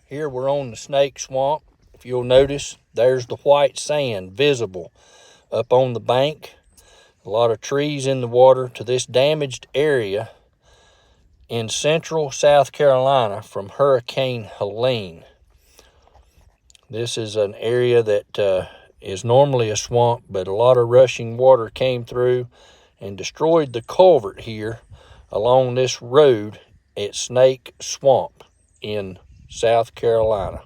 Here we're on the Snake Swamp. If you'll notice, there's the white sand visible up on the bank. A lot of trees in the water to this damaged area in central South Carolina from Hurricane Helene. This is an area that is normally a swamp, but a lot of rushing water came through and destroyed the culvert here along this road at Snake Swamp in South Carolina.